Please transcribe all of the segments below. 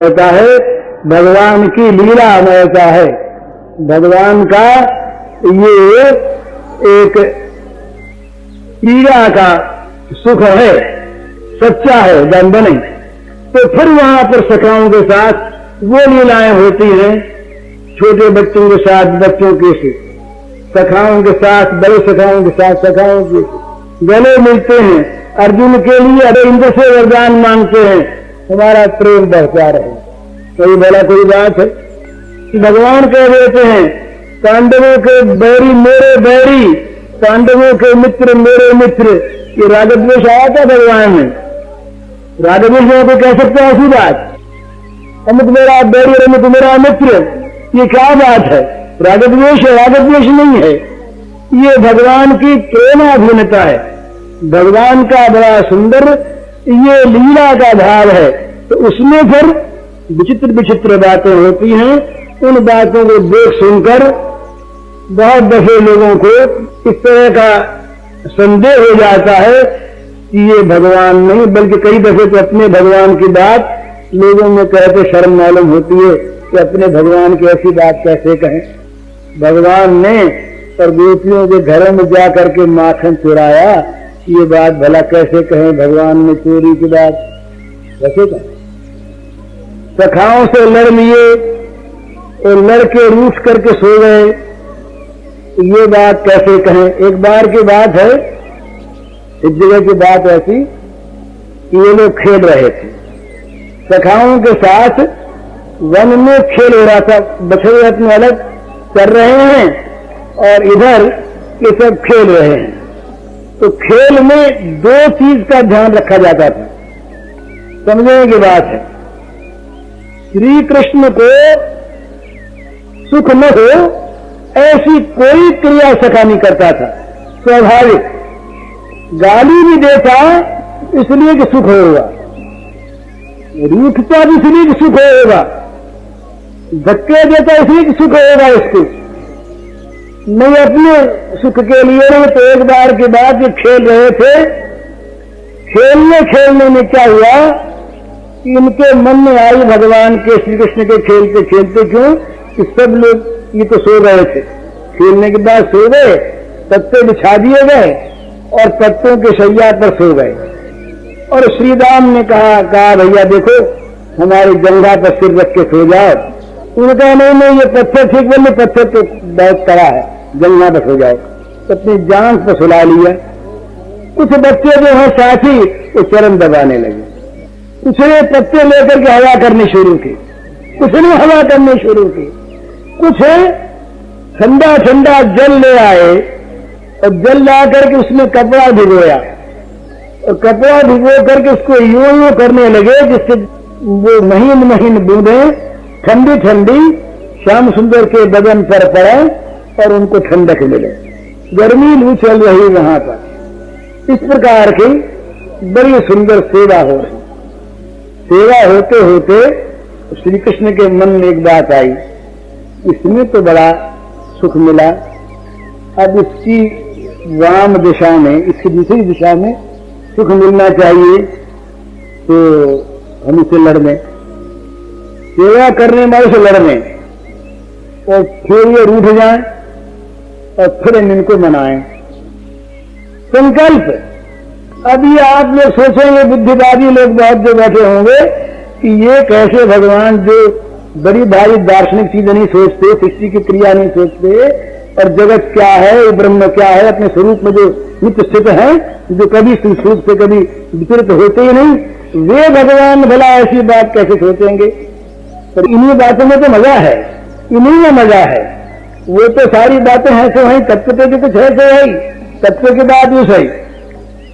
होता है, भगवान की लीला अमयता है। भगवान का ये एक पीड़ा का सुख है, सच्चा है, दंड नहीं। तो फिर वहां पर सखाओं के साथ वो लीलाएं होती हैं, छोटे बच्चों के साथ बच्चों के से, सखाओं के साथ बड़े सखाओं के साथ सखाओं के गले मिलते हैं। अर्जुन के लिए अरे इंद्र से वरदान मांगते हैं, हमारा प्रेम बढ़ता रहे। कोई भला कोई बात है? भगवान कह देते हैं पांडवों के बैरी मेरे बैरी, पांडवों के मित्र मेरे मित्र। ये रागद्वेष आया था भगवान में? रागद्वेष में कोई कह सकता है ऐसी बात? अमित मेरा बैरी और अमित मेरा मित्र, ये क्या बात है? रागद्वेष है? रागद्वेष नहीं है, ये भगवान की प्रेमाधीनता है। भगवान का बड़ा सुंदर ये लीला का भाव है। तो उसमें फिर विचित्र विचित्र बातें होती हैं। उन बातों को देख सुनकर बहुत दफे लोगों को इस तरह का संदेह हो जाता है कि ये भगवान नहीं, बल्कि कई दफे तो अपने भगवान की बात लोगों में कहते शर्म मालूम होती है कि अपने भगवान की ऐसी बात कैसे कहें। भगवान ने पर गोपियों के घरों में जा करके माखन चुराया, ये बात भला कैसे कहें? भगवान ने चोरी की बात कैसे कहें? सखाओं से लड़ लिए और लड़के रूठ करके सो गए, ये बात कैसे कहें? एक बार की बात है, एक जगह की बात ऐसी कि ये लोग खेल रहे थे, सखाओं के साथ वन में खेल हो रहा था। बछड़े अपने अलग कर रहे हैं और इधर ये सब खेल रहे हैं। तो खेल में दो चीज का ध्यान रखा जाता था, समझने की बात है। श्री कृष्ण को सुख न हो ऐसी कोई क्रिया सखा नहीं करता था, स्वाभाविक। गाली भी देता इसलिए कि सुख होगा, रूठता भी इसलिए कि सुख होगा, धक्के देता इसलिए कि सुख होगा इसको, नहीं अपने सुख के लिए नहीं। तो एक बार के बाद ये खेल रहे थे, खेलने में क्या हुआ कि इनके मन में आई भगवान के श्री कृष्ण के खेलते खेलते, क्यों कि सब लोग ये तो सो गए थे, खेलने के बाद सो गए, पत्ते बिछा दिए गए और पत्तों के शैया पर सो गए। और श्रीराम ने कहा भैया देखो हमारी जंघा पर सिर रख के सो जाओ। उन्होंने कहा नहीं ये पत्थर ठीक बोले, पत्थर तो बहुत कड़ा है, जंघा पर सो जाओ। तो अपनी जान पर सुला लिया। कुछ बच्चे जो है साथी वो चरण दबाने लगे, कुछ ने पत्ते लेकर के हवा करनी शुरू की, कुछ ने हवा करनी शुरू की, कुछ ठंडा ठंडा जल ले आए और जल ला करके उसमें कपड़ा भिगोया और कपड़ा भिगो करके उसको यूं करने लगे जिससे वो महीन महीन बूंदे ठंडी ठंडी श्याम सुंदर के बदन पर पड़े और उनको ठंडक मिले। गर्मी लू चल रही वहां पर। इस प्रकार की बड़ी सुंदर सेवा हो रही। सेवा होते होते श्री कृष्ण के मन में एक बात आई, इसमें तो बड़ा सुख मिला, अब इसकी वाम दिशा में, इसकी दूसरी दिशा में सुख मिलना चाहिए, तो हम इसे लड़ने, सेवा करने वाले से लड़ने और फिर ये रूठ जाए और फिर इनको मनाएं। संकल्प। अभी आप लोग सोचेंगे, बुद्धिवादी लोग बहुत जो बैठे होंगे कि ये कैसे भगवान जो बड़ी भारी दार्शनिक चीजें नहीं सोचते, सृष्टि की क्रिया नहीं सोचते और जगत क्या है, ब्रह्म क्या है, अपने स्वरूप में जो नित्य स्थित है, जो कभी स्वरूप से कभी विचलित होते ही नहीं, वे भगवान भला ऐसी बात कैसे सोचेंगे? पर इन्हीं बातों में तो मजा है, इन्हीं में मजा है। वो तो सारी बातें हैं तो हैं, तत्व पे कुछ है तो है, तत्व के बाद वो सही।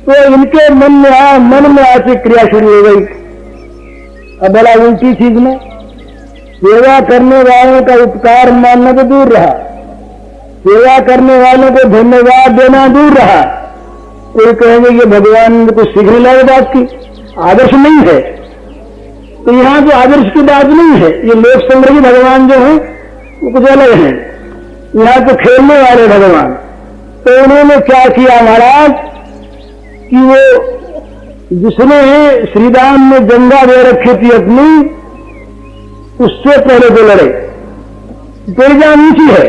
तो इनके मन में आती क्रिया शुरू हो गई। अब भला उल्टी चीज में सेवा करने वालों का उपकार मानना तो दूर रहा, सेवा करने वालों को धन्यवाद देना दूर रहा। कोई कहेंगे ये भगवान ने कुछ सीखने लगे बात की, आदर्श नहीं है। तो यहाँ जो आदर्श की बात नहीं है, ये लोक संग्रही भगवान जो है वो कुछ अलग है। यहाँ तो खेलने वाले भगवान। तो उन्होंने क्या किया महाराज कि वो जिसने श्रीराम ने जंगा दे रखी थी अपनी, उससे पहले तो लड़े, तेरी जान ऊंची है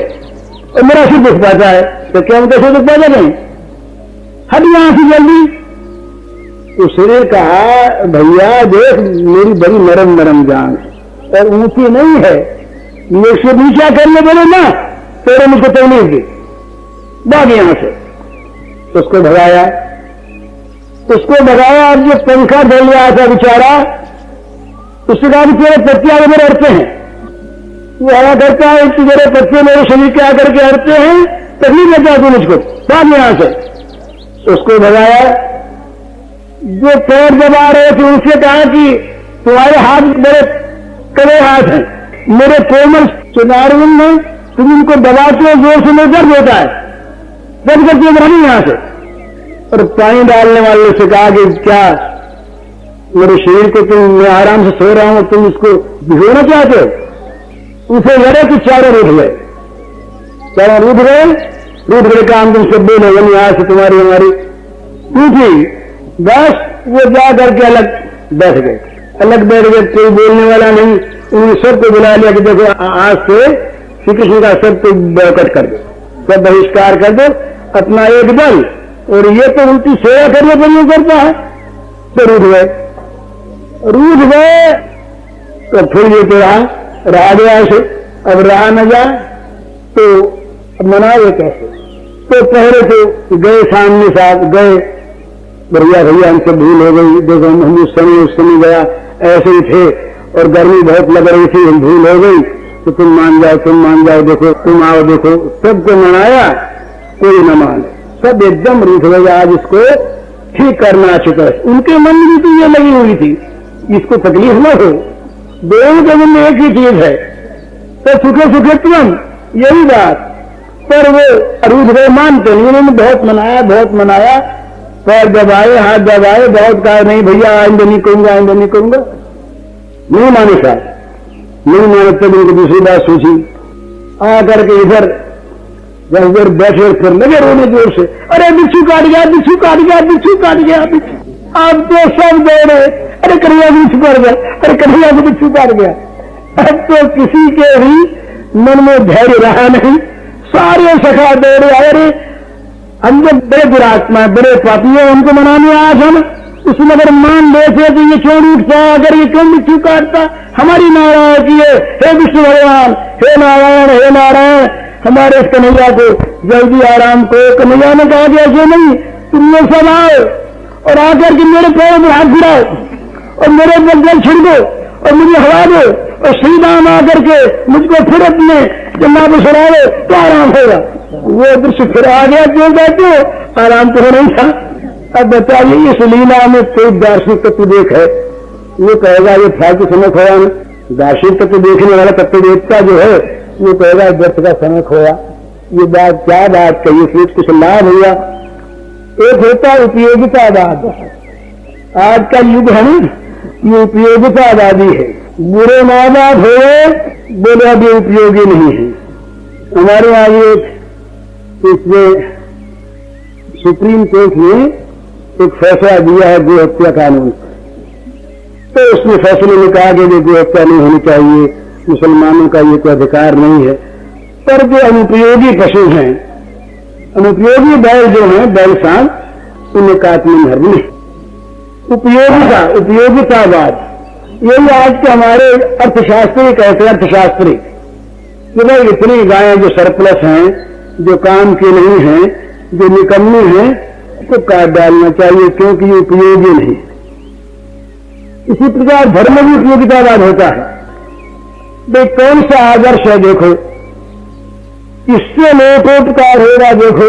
और मेरा सिर दुख पाता है, तो क्या हम कैसे दुख पाता नहीं, हट यहां से जल्दी। उसने कहा भैया देख मेरी बड़ी नरम नरम जान है और ऊंची नहीं है, मुझसे नीचा करने बोले ना तेरे मुझको तकलीफ दी, भाग यहां से। उसको भगाया, अब जो पंखा डल रहा था बेचारा, उससे कहा कि तेरे पत्ते आगे मेरे अड़ते हैं, वो हवा करता है कि मेरे पत्ते मेरे शरीर के आकर के अड़ते हैं, तकलीफ देता है तू मुझको, भाग यहां से। उसको भगाया। जो पैर दबा रहे थे उनसे कहा कि तुम्हारे हाथ मेरे कड़े हाथ हैं, मेरे कोमल सुनारुन में तुम इनको दबाते हो, जोर से मेरे दर्द होता है, दर्द करती है नहीं यहां से। और पानी डालने वाले से कहा कि क्या मेरे शरीर को तुम, मैं आराम से सो रहा हूं, तुम इसको भिगोना चाहते हो। उसे लड़े कि चारों रूठ गए, रूठ गए काम तुमसे बोले बनी आज से तुम्हारी हमारी टूटी। बस वो जा करके अलग बैठ गए, कोई बोलने वाला नहीं। उन्होंने सबको बुला लिया कि देखो आज से श्री कृष्ण का सबको बॉयकॉट कर दो, सब बहिष्कार कर दो, अपना एक दल, और ये तो उनकी सेवा करने पर नहीं करता है। तो रूठ गए तो फिर ये तो रहा गया ऐसे, अब रहा न जाए तो मनाए कैसे। तो पहले तो गए सामने साथ गए, भैया हमसे भूल हो गई, देखो हम उस समय गया ऐसे ही थे और गर्मी बहुत लग रही थी, हम भूल हो गई, तो तुम मान जाओ, देखो तुम आओ, देखो सबको मनाया, कोई न माने, सब एकदम रूठ गए। आज इसको ठीक करना चुका है। उनके मन में तो ये लगी हुई थी इसको तकलीफ न हो, दोनों के मन में एक ही चीज है, तो सुखे तुम, यही बात। पर वो रूठ गए, मानते नहीं। उन्होंने बहुत मनाया, पैर दबाए, हाथ दबाए, बहुत कहा नहीं भैया आइंदे नहीं करूंगा, नहीं माने साहब, नहीं माने। तब उनको दूसरी बात सोची, आ करके इधर जब देर बैठे फिर लगे रोने जोर से, अरे बिच्छू काट गया। अब तो सब दौड़े, अरे कन्हैया को बिच्छू काट गया, अब तो किसी के भी मन में धैर्य रहा नहीं, सारे सखा दौड़े। अरे हम जो बड़े दुरात्मा, बड़े पापी है, उनको मनाने आज हम उसमें अगर मान लेते तो ये क्यों उठता, अगर ये क्यों बिच्छू काटता, हमारी नारायण की है, हे विष्णु भगवान, हे नारायण, हमारे इस कन्हैया को जल्दी आराम को। कन्हैया ने कहा कि ऐसे नहीं, तुम लोग सब आओ और आकर के मेरे पैरों में हाथ गिराओ और मेरे ऊपर जल छिड़को और मुझे हवा दो, और श्री राम आकर के मुझको फिर अपने जन्ना पर सड़ा दो तो आराम होगा। वो दृश्य फिर आ गया, क्यों कहते हो, आराम तो हो नहीं था। अब बताइए इस लीला में कोई दार्शनिक तत्व देख है, वो कहेगा ये फालतू समय खोया ना। दार्शनिक तत्व देखने वाला तत्व देवता जो है वो कहेगा व्यर्थ का समय खोया, ये बात क्या बात कही, इसमें कुछ लाभ हुआ। एक होता है उपयोगितावाद, आज का युग है ना, ये उपयोगितावादी है। बुरे माँ बाप हो बोले अब ये उपयोगी नहीं है। हमारे यहाँ एक इसमें सुप्रीम कोर्ट ने एक फैसला दिया है गो हत्या कानून, तो उसने फैसले में कहा कि गो हत्या नहीं होनी चाहिए, मुसलमानों का ये कोई अधिकार नहीं है। पर जो अनुपयोगी पशु हैं, अनुपयोगी बैल जो हैं, बैल सांड, उन्हें काटने में हर्ज नहीं। उपयोगितावाद यही आज के हमारे अर्थशास्त्री कहते हैं, अर्थशास्त्री कि भाई इतनी गायें जो सरप्लस हैं, जो काम की नहीं हैं, जो निकम्मी हैं, उसको काट डालना चाहिए क्योंकि ये उपयोगी नहीं। इसी प्रकार धर्म में भी उपयोगितावाद होता है। भाई कौन सा आदर्श है, देखो इससे लोकोपकार होगा, देखो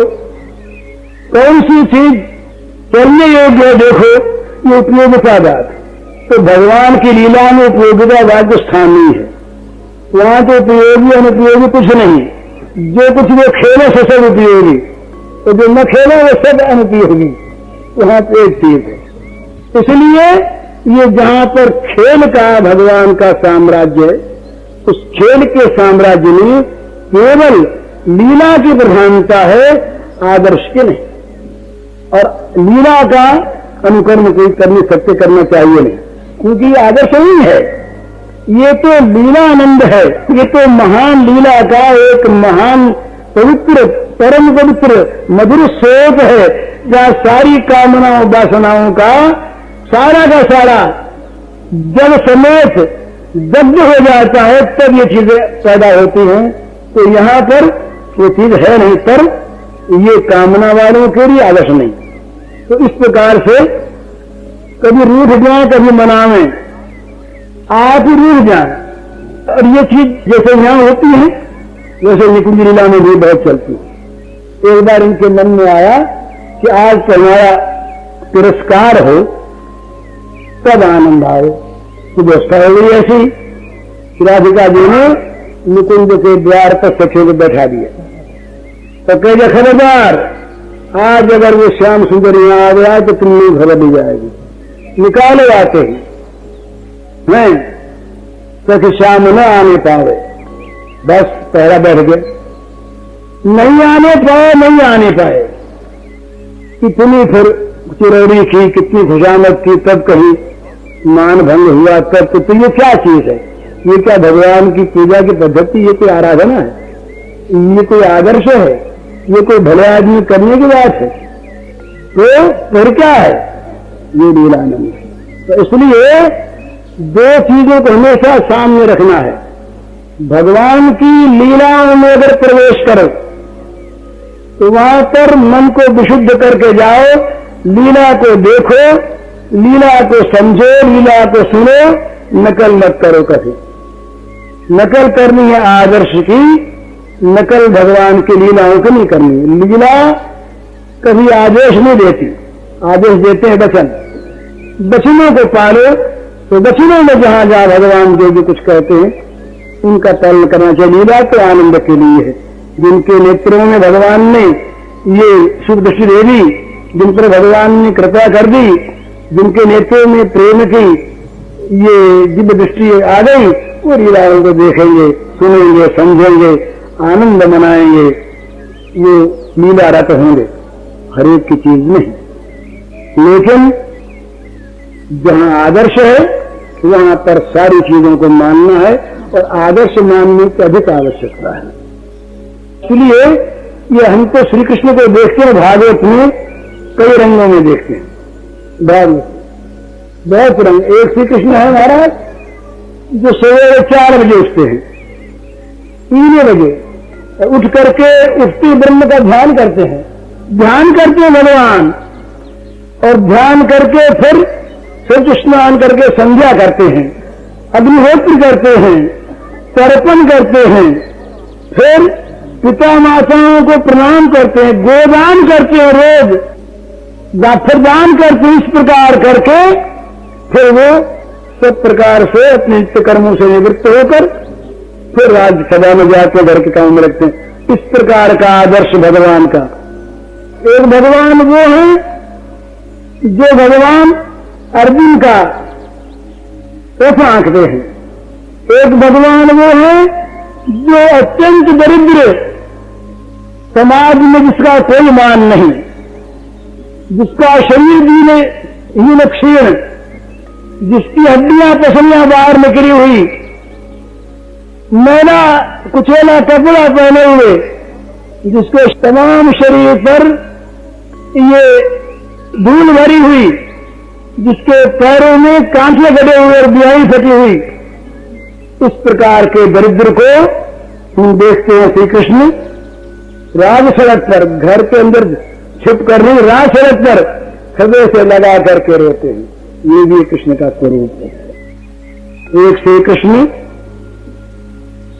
कौन सी चीज चलने योग्य है, देखो ये उपयोगितावाद। तो भगवान की लीला में उपयोगितावाद को स्थान नहीं है, वहां तो उपयोगी अनुपयोगी कुछ नहीं, जो कुछ वो खेले से सब उपयोगी, तो जो न खेले वो सब अनुपयोगी, वहां तो एक चीज है। इसलिए ये जहां पर खेल का भगवान का साम्राज्य है, उस खेल के साम्राज्य में केवल लीला की प्रधानता है, आदर्श की नहीं। और लीला का अनुकरण कोई करने सत्य करना चाहिए नहीं, क्योंकि ये आदर्श नहीं है, ये तो लीला आनंद है, ये तो महान लीला का एक महान पवित्र परम पवित्र मधुर स्रोत है, जहाँ सारी कामनाओं वासनाओं का सारा जब समेत दग्ध हो जाता है तब ये चीजें पैदा होती हैं। तो यहाँ पर ये चीज है नहीं, पर ये कामना वालों के लिए आदर्श नहीं। तो इस प्रकार से कभी रूठ जाए कभी मनावे, आप ही रूठ जाए। और ये चीज जैसे यहाँ होती है वैसे निकुंज लीला में भी बहुत चलती है। एक बार इनके मन में आया कि आज तो हमारा तिरस्कार हो तब आनंद आए। तो व्यवस्था हो गई ऐसी, राधिका जी ने निकुंज के द्वार पर सखियों को बैठा दिया। तो कह खबरदार, आज अगर वो श्याम सुंदर यहाँ आ गया तो तुमने खबर दी जाएगी, निकाले आते ही नहीं तो श्याम न आने पाए। बस पहरा बैठ गए, नहीं आने पाए। इतनी फिर चिरौरी की, कितनी खुशामद की, तब कहीं मान भंग हुआ तब। तो ये क्या चीज है? ये क्या भगवान की पूजा की पद्धति? ये कोई आराधना है? ये कोई आदर्श है? ये कोई भले आदमी करने की बात है? तो फिर क्या है? ये लीलानंद है। तो इसलिए दो चीजों को हमेशा सामने रखना है। भगवान की लीलाओं में अगर प्रवेश करो तो वहां पर मन को विशुद्ध करके जाओ, लीला को देखो, लीला को समझो, लीला को सुनो, नकल मत करो कभी। नकल करनी है आदर्श की, नकल भगवान की लीलाओं की नहीं करनी। लीला कभी आदेश नहीं देती, आदेश देते हैं वचन। वचनों को पालो, तो वचनों में जहां जहां भगवान जो भी कुछ कहते हैं उनका पालन करना चाहिए। लीला तो आनंद के लिए है। जिनके नेत्रों में भगवान ने ये शुभ दृष्टि दे दी, जिन पर भगवान ने कृपा कर दी, जिनके नेत्रों में प्रेम की ये दिव्य दृष्टि आ गई, वो लीलाओं को देखेंगे, सुनेंगे, समझेंगे, आनंद मनाएंगे, ये लीला रत होंगे। हर एक की चीज नहीं, लेकिन जहां आदर्श है वहां पर सारी चीजों को मानना है, और आदर्श मानने की अधिक आवश्यकता है। इसलिए ये हमको श्री कृष्ण को देखते हैं, भागवत में कई रंगों में देखते हैं। भागवत बहुत रंग। एक श्री कृष्ण है महाराज जो सवेरे 4 बजे उठते हैं, 3 बजे उठ करके उठती ब्रह्म का ध्यान करते हैं, ध्यान करते हैं भगवान, और ध्यान करके फिर स्नान करके संध्या करते हैं, अग्निहोत्र करते हैं, तर्पण करते हैं, फिर पिता माताओं को प्रणाम करते हैं, गोदान करते हैं, रोज दान करते हैं। इस प्रकार करके फिर वो सब प्रकार से अपने नित्य कर्मों से निवृत्त होकर फिर राज्यसभा में जाकर घर के काम में लगते हैं। इस प्रकार का आदर्श भगवान का। एक भगवान वो है जो भगवान अर्जुन का रथ आंकते हैं। एक भगवान वो है जो अत्यंत दरिद्र, समाज में जिसका कोई मान नहीं, जिसका शरीर हीन क्षीण, जिसकी हड्डियां पसलियां बाहर निकली हुई, मैला कुचेला कपड़ा पहने हुए, जिसके तमाम शरीर पर ये धूल भरी हुई, जिसके पैरों में कांटे गड़े हुए और बियाई फटी हुई, इस प्रकार के दरिद्र को हम देखते हैं। श्री कृष्ण राज सड़क पर, घर के अंदर छिप कर नहीं, राज सड़क पर हृदय से लगा करके रोते हैं। ये भी कृष्ण का स्वरूप है। एक श्री कृष्ण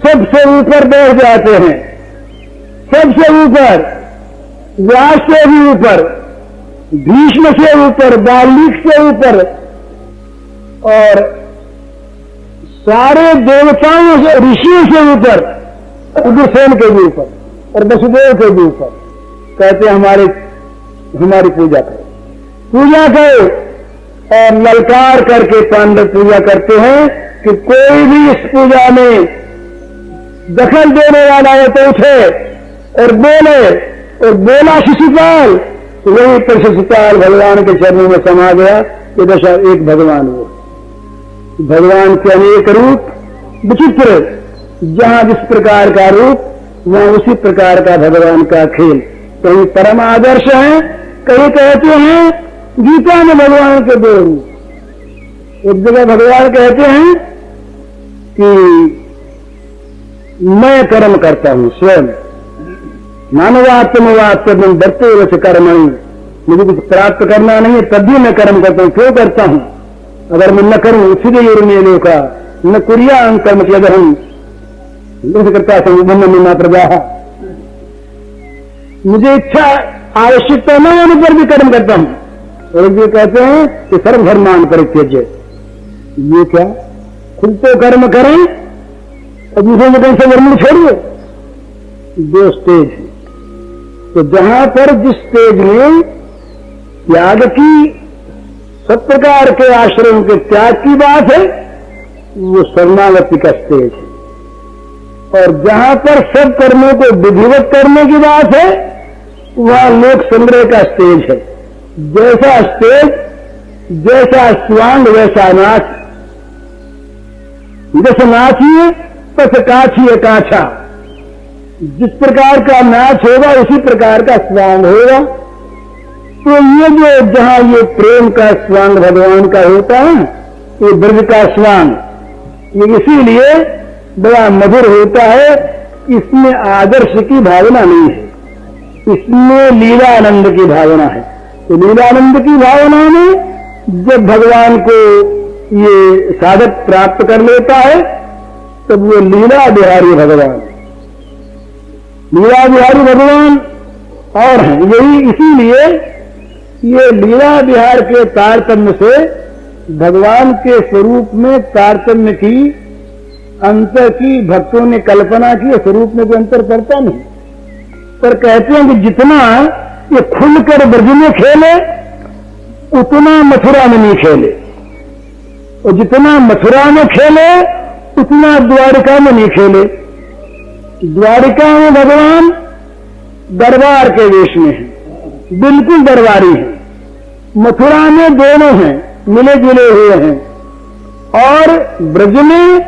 सबसे ऊपर बैठ जाते हैं, सबसे ऊपर, व्यास से भी ऊपर, भीष्म से ऊपर, बाल्मीकि से ऊपर, और सारे देवताओं से, ऋषियों से ऊपर, उग्रसेन के भी ऊपर और वसुदेव के भी ऊपर। कहते हमारी पूजा करो, पूजा करो। और ललकार करके पांडव पूजा करते हैं कि कोई भी इस पूजा में दखल देने वाला है तो उठे और बोले। और बोला शिशुपाल, तो वही पर शिशुपाल भगवान के चरणों में समा गया। ये दशा एक भगवान वो, भगवान के अनेक रूप, विचित्र, जहां जिस प्रकार का रूप वहां उसी प्रकार का भगवान का खेल। कहीं परम आदर्श है, कहीं कहते हैं गीता में भगवान के दो रूप। एक जगह भगवान कहते हैं कि मैं कर्म करता हूं स्वयं, मानवात्मवात्म दत्ते वच कर्मणि, मुझे कुछ प्राप्त करना नहीं है तब भी मैं कर्म करता हूं। क्यों करता हूं? अगर मैं न करूं उसी उर्मेलों का न कुरिया कर्म के अगर हम करता था प्रजा, मुझे इच्छा आवश्यकता न होने पर भी कर्म करता हूं। और ये कहते हैं कि सर्वधर्मान परित्यज्य, ये क्या? खुद तो कर्म करें और दूसरे को कहीं से धर्म छोड़िए। दो स्टेज है, तो जहां पर जिस स्टेज में त्याग की, सब प्रकार के आश्रम के त्याग की बात है, वो शरणागति का स्टेज है। और जहां पर सब कर्मों को विधिवत करने की बात है, वह लोक संग्रह का स्टेज है। जैसा स्टेज, जैसा स्वांग वैसा नाच, जैसे नाचिए तैसे काछिए काछा। जिस प्रकार का नाच होगा उसी प्रकार का स्वांग होगा। तो ये जो जहां ये प्रेम का स्वांग भगवान का होता है, ये ब्रज का स्वांग, ये इसीलिए बड़ा मधुर होता है। इसमें आदर्श की भावना नहीं है, इसमें लीलानंद की भावना है। तो लीलानंद की भावना में जब भगवान को ये साधक प्राप्त कर लेता है, तब वो लीला बिहारी भगवान, लीला बिहारी भगवान और हैं। यही इसीलिए ये लीला बिहार के तारतम्य से भगवान के स्वरूप में तारतम्य की, अंतर की भक्तों ने कल्पना की। स्वरूप में कोई अंतर करता नहीं, पर कहते हैं कि जितना ये खुलकर ब्रज में खेले उतना मथुरा में नहीं खेले, और जितना मथुरा में खेले उतना द्वारिका में नहीं खेले। द्वारिका में भगवान दरबार के वेश में है, बिल्कुल दरबारी है। मथुरा में दोनों हैं, मिले जुले हुए हैं। और ब्रज में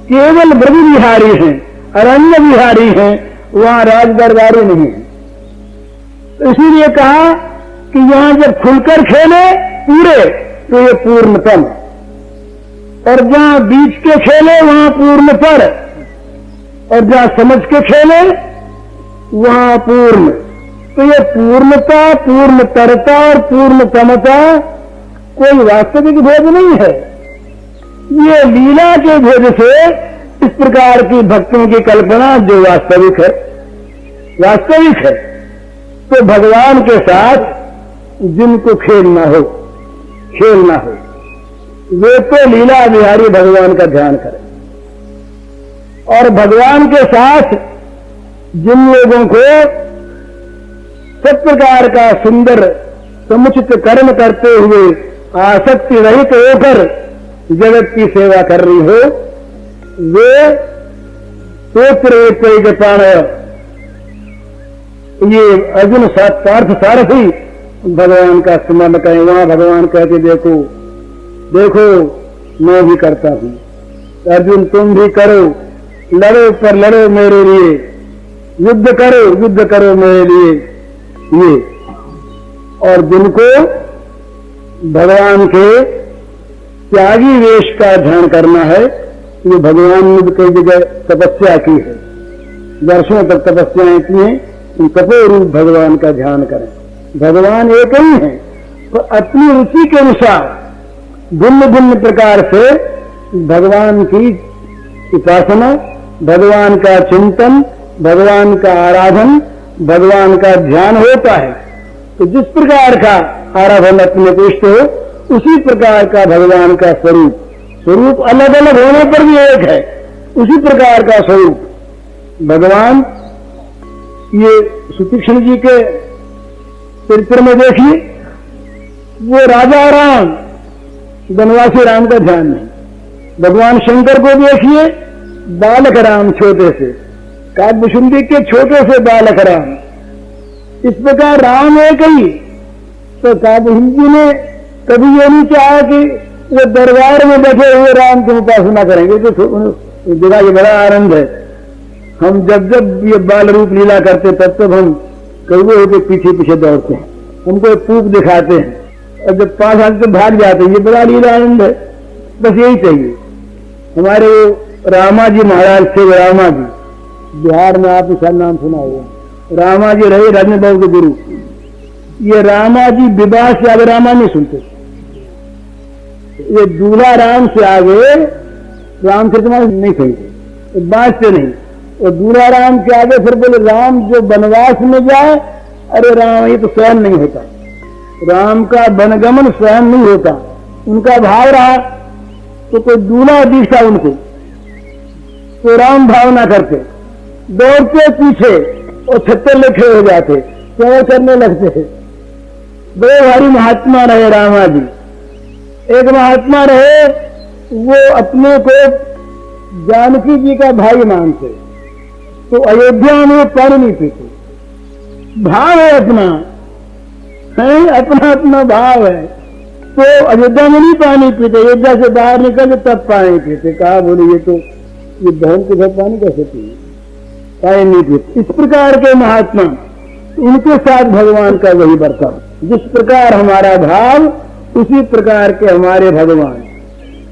केवल ब्रज विहारी हैं, अरण्य विहारी हैं, वहां राज दरबारी नहीं है। तो इसीलिए कहा कि यहां जब खुलकर खेले पूरे तो ये पूर्णतम, और जहां बीच के खेले वहां पूर्णतर, और जहां समझ के खेले वहां पूर्ण। तो ये पूर्णता, पूर्णतरता और पूर्णतमता कोई वास्तविक भेद नहीं है, ये लीला के भेद से इस प्रकार की भक्तों की कल्पना जो वास्तविक है, वास्तविक है। तो भगवान के साथ जिनको खेलना हो, खेलना हो, वे तो लीला बिहारी भगवान का ध्यान करें। और भगवान के साथ जिन लोगों को सब प्रकार का सुंदर समुचित कर्म करते हुए आसक्ति रहित होकर जगत की सेवा कर रही हो, वे तोत्र पाण, ये अर्जुन पार्थ सारथी भगवान का स्मरण करें। वहां भगवान कहते देखो देखो मैं भी करता हूं, अर्जुन तुम भी करो, लड़ो पर लड़ो मेरे लिए, युद्ध करो मेरे लिए। ये और जिनको भगवान के त्यागी वेश का ध्यान करना है, ये भगवान ने कई जगह तपस्या की है, वर्षों तक तपस्याएं की हैं। उन तपो रूप भगवान का ध्यान करें। भगवान एक ही है, तो अपनी रुचि के अनुसार भिन्न भिन्न प्रकार से भगवान की उपासना, भगवान का चिंतन, भगवान का आराधन, भगवान का ध्यान होता है। तो जिस प्रकार का आराधन अपने को इष्ट हो, उसी प्रकार का भगवान का स्वरूप, स्वरूप अलग अलग होने पर भी एक है, उसी प्रकार का स्वरूप भगवान। ये सुतीक्ष्ण जी के चरित्र में देखिए, वो राजा राम, वनवासी राम का ध्यान नहीं। भगवान शंकर को देखिए, बालक राम छोटे से, काव्यशुंडी के छोटे से बालक राम। इस प्रकार राम एक ही। तो काव्यशुंडी ने कभी ये नहीं चाहा कि वो दरबार में बैठे हुए राम की उपासना करेंगे, तो देखा ये बड़ा आनंद है। हम जब जब ये बाल रूप लीला करते तब तब हम कौवे होकर पीछे पीछे दौड़ते हैं, हमको पूप दिखाते हैं और जब 5 हाथ से भाग जाते हैं। ये बड़ा लीला आनंद है, बस यही चाहिए। हमारे रामा जी महाराज थे, रामा जी, बिहार में आप इसका नाम सुना होगा। रामा जी रहे राजेंद्र बाबू के गुरु। ये रामा जी विवाह से आगे रामा नहीं सुनते, ये दूल्हा राम से आगे रामचरितमानस नहीं सुनते, बाँचते नहीं। और दूल्हा राम के आगे फिर बोले राम जो वनवास में जाए, अरे राम ये तो स्वयं नहीं होता, राम का वनगमन स्वयं नहीं होता। उनका भाव रहा तो कोई दूल्हा दिखता उनको तो राम भावना करते, दौड़ते पीछे और छत्ते लेखे हो जाते, सेवा करने लगते। दो भारी महात्मा रहे रामा जी। एक महात्मा रहे वो अपने को जानकी जी का भाई मानते, तो अयोध्या में पानी नहीं पीते, भाव है अपना, है अपना अपना भाव है। तो अयोध्या में नहीं पानी पीते, अयोध्या से बाहर निकल तब पानी पीते। कहा बोले ये बहन के घर पानी कैसे पिए, पानी नहीं पीते। इस प्रकार के महात्मा, उनके साथ भगवान का वही बर्ताव। जिस प्रकार हमारा भाव उसी प्रकार के हमारे भगवान।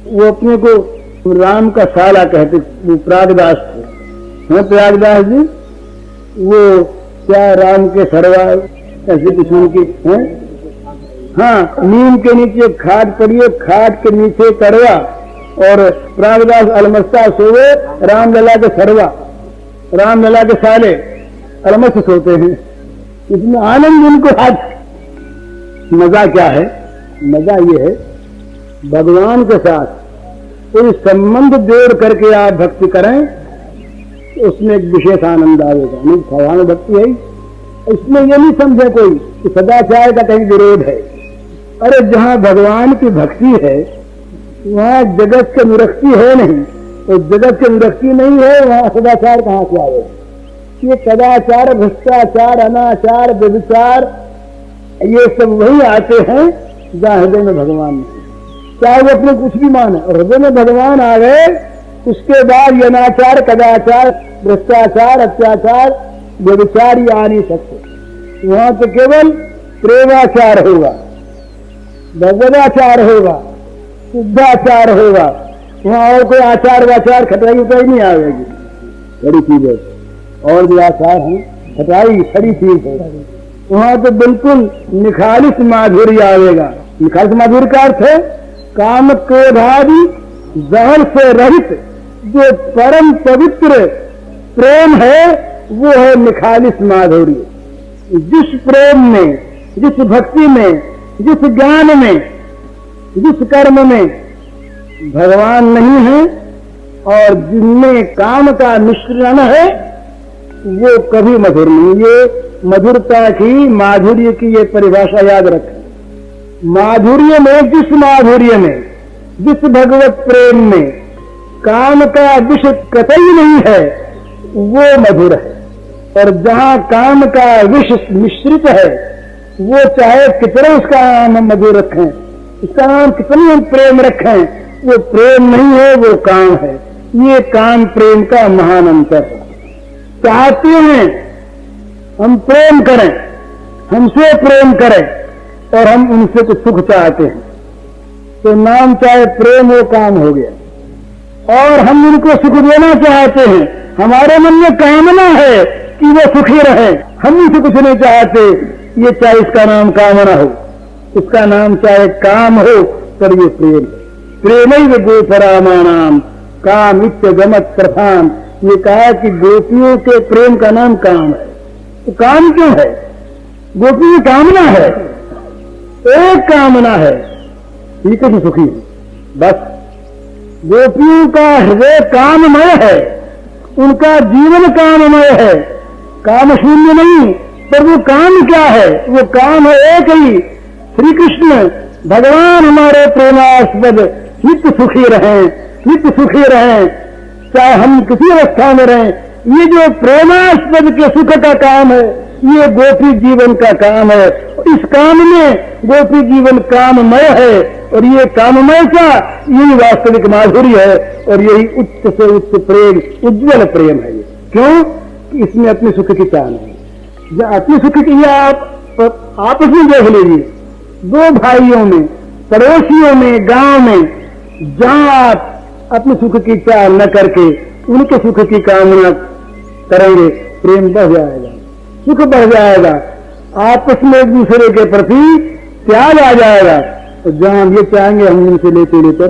वो अपने को राम का साला कहते, वो प्रयागदास थे। हाँ प्रयागदास जी, वो क्या राम के सरवा ऐसे किस्म की है। हाँ, नीम के नीचे खाट पड़िए, खाट के नीचे करवा, और प्रयागदास अलमस्ता सोवे, राम लला के सरवा, राम लला के साले अलमस्त सोते हैं। इसमें आनंद उनको आज। मजा क्या है? मजा ये है भगवान के साथ कोई संबंध जोड़ करके आप भक्ति करें, उसमें एक विशेष आनंद आएगा। नहीं साधारण भक्ति है, इसमें ये नहीं समझे कोई कि सदाचार का कहीं विरोध है। अरे जहाँ भगवान की भक्ति है वहाँ जगत के निरक्ति है नहीं, और जगत के निरक्ति नहीं है वहाँ सदाचार कहाँ से आएगा? ये सदाचार, भ्रष्टाचार, अनाचार, व्यभिचार, ये सब वही आते हैं जहाँ हृदय में भगवान नहीं। चाहे वो अपने कुछ भी माने, और हृदय में भगवान आ गए, उसके बाद ये अनाचार, कदाचार, भ्रष्टाचार, अत्याचार, व्यभिचार ये आ नहीं सकते। वहां तो केवल प्रेमाचार होगा, भगवदाचार होगा, शुद्धाचार होगा। वहां और कोई आचार वाचार खटाई उटाई नहीं आएगी। बड़ी चीज है, और भी आचार है, खटाई खड़ी चीज है। वहां तो बिल्कुल निखालिस माधुर्य आएगा। निखालिस माधुर्य का अर्थ है काम क्रोधादि जहर से रहित जो परम पवित्र प्रेम है, वो है निखालिस माधुर्य। जिस प्रेम में, जिस भक्ति में, जिस ज्ञान में, जिस कर्म में भगवान नहीं है और जिनमें काम का मिश्रण है, वो कभी मधुर नहीं। ये मधुरता की, माधुर्य की ये परिभाषा याद रखें। माधुर्य में, जिस माधुर्य में, जिस भगवत प्रेम में काम का विष कतई नहीं है, वो मधुर है। और जहां काम का विष मिश्रित है, वो चाहे कितने उसका नाम हम मधुर रखें, उसका नाम कितनी हम प्रेम रखें, वो प्रेम नहीं है, वो काम है। ये काम प्रेम का महान अंतर है। चाहते हैं हम प्रेम करें, हमसे प्रेम करें, और हम उनसे कुछ सुख चाहते हैं, तो नाम चाहे प्रेम हो, काम हो गया। और हम उनको सुख देना चाहते हैं, हमारे मन में कामना है कि वो सुखी रहे, हम उनसे कुछ नहीं चाहते। ये चाहे इसका नाम कामना हो, इसका नाम चाहे काम हो, पर ये प्रेम। प्रेमैव गोपरामाणाम कामित्य गमत प्रधान। ये कहा कि गोपियों के प्रेम का नाम काम है। तो काम क्यों है? गोपी की कामना है, एक कामना है, ये कैसे सुखी है? बस गोपियों का हृदय काममय है, उनका जीवन काममय है, काम शून्य नहीं। पर वो काम क्या है? वो काम है एक ही, श्री कृष्ण भगवान हमारे प्रेमास्पद नित्य सुखी रहें, नित्य सुखी रहें, चाहे हम किसी अवस्था में रहें। ये जो प्रेमास्पद के सुख का काम है, ये गोपी जीवन का काम है। इस काम में गोपी जीवन काममय है और ये काममयता यही वास्तविक माधुर्य है और यही उच्च से उच्च प्रेम, उज्ज्वल प्रेम है। ये क्यों? इसमें अपने सुख की चाह नहीं। जब अपने सुख की आप आपस में देख लीजिए, दो भाइयों में, पड़ोसियों में, गांव में, जहां आप अपने सुख की चाह न करके उनके सुख की कामना करेंगे, प्रेम बढ़ जाएगा, सुख बढ़ जाएगा, आपस में एक दूसरे के प्रति त्याग आ जाएगा। तो जहां हम ये चाहेंगे हम उनसे लेते रहे,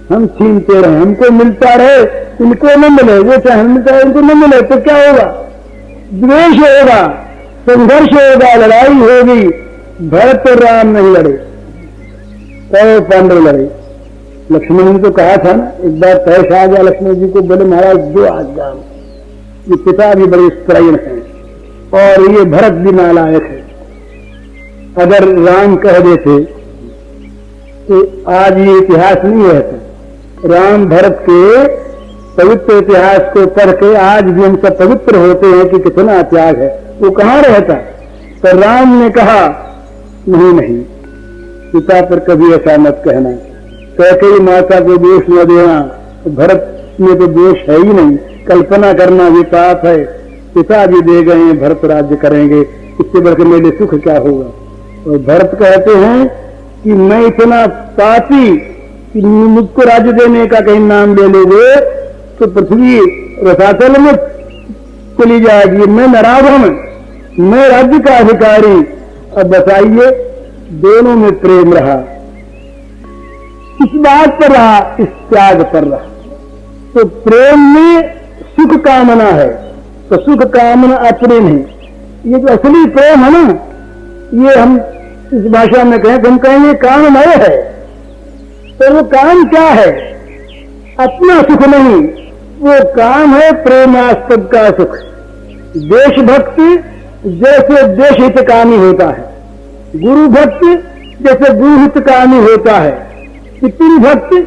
हम छीनते रहे, हमको मिलता रहे, इनको न मिले, वो चाहे मिलता रहे, इनको न मिले, तो क्या होगा? द्वेष होगा, संघर्ष होगा, लड़ाई होगी। भरत और राम नहीं लड़े, तो पांडव लड़े। लक्ष्मण ने तो कहा था ना, एक बार तय आ गया लक्ष्मण जी को, बोले महाराज दो आज्ञा, ये पिता भी बड़े स्त्रैण हैं और ये भरत भी नालायक है। अगर राम कह देते तो आज ये इतिहास नहीं रहता। राम भरत के पवित्र इतिहास को पढ़ के आज भी हम सब पवित्र होते हैं कि कितना त्याग है, वो कहाँ रहता। तो राम ने कहा नहीं, पिता पर कभी ऐसा मत कहना, कैकेयी माता को दोष न देना, भरत में तो दोष है ही नहीं, कल्पना करना भी पाप है, पिता भी दे गए हैं, भरत राज्य करेंगे, इससे बढ़कर मेरे सुख क्या होगा। और भरत कहते हैं कि मैं इतना पापी कि मुझको राज्य देने का कहीं नाम ले लोगे तो पृथ्वी रसातल में चली जाएगी, मैं नराधम, मैं राज्य का अधिकारी। अब बताइए, दोनों में प्रेम रहा, इस बात पर रहा, इस त्याग पर रहा। तो प्रेम में सुख कामना है, तो सुख कामना अपने नहीं, ये जो असली प्रेम है ना, ये हम इस भाषा में कहें, हम कहेंगे काममय है। तो वो काम क्या है? अपना सुख नहीं, वो काम है प्रेमास्पद का सुख। देशभक्ति जैसे देश हितकामी होता है, गुरु भक्ति जैसे गुरु हितकामी होता है, पितृभक्ति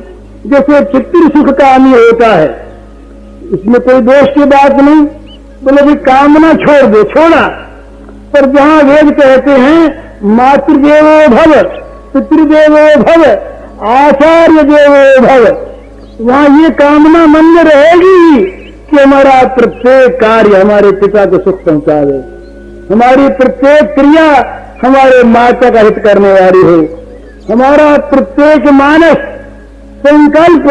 जैसे पितृ सुखकामी होता है। इसमें कोई दोष की बात नहीं, बोले भी कामना छोड़ दो, छोड़ा। पर जहां वेद कहते हैं मातृदेवो भव, पितृदेवो भव, आचार्य देवो भव, वहां ये कामना मन में रहेगी कि हमारा प्रत्येक कार्य हमारे पिता को सुख पहुंचा दे, हमारी प्रत्येक क्रिया हमारे माता का हित करने वाली हो, हमारा प्रत्येक मानस संकल्प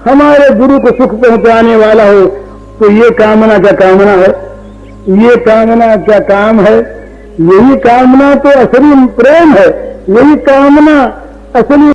हमारे गुरु को सुख पहुंचाने वाला हो। तो ये कामना क्या कामना है? ये कामना क्या काम है? यही कामना तो असली प्रेम है, यही कामना असली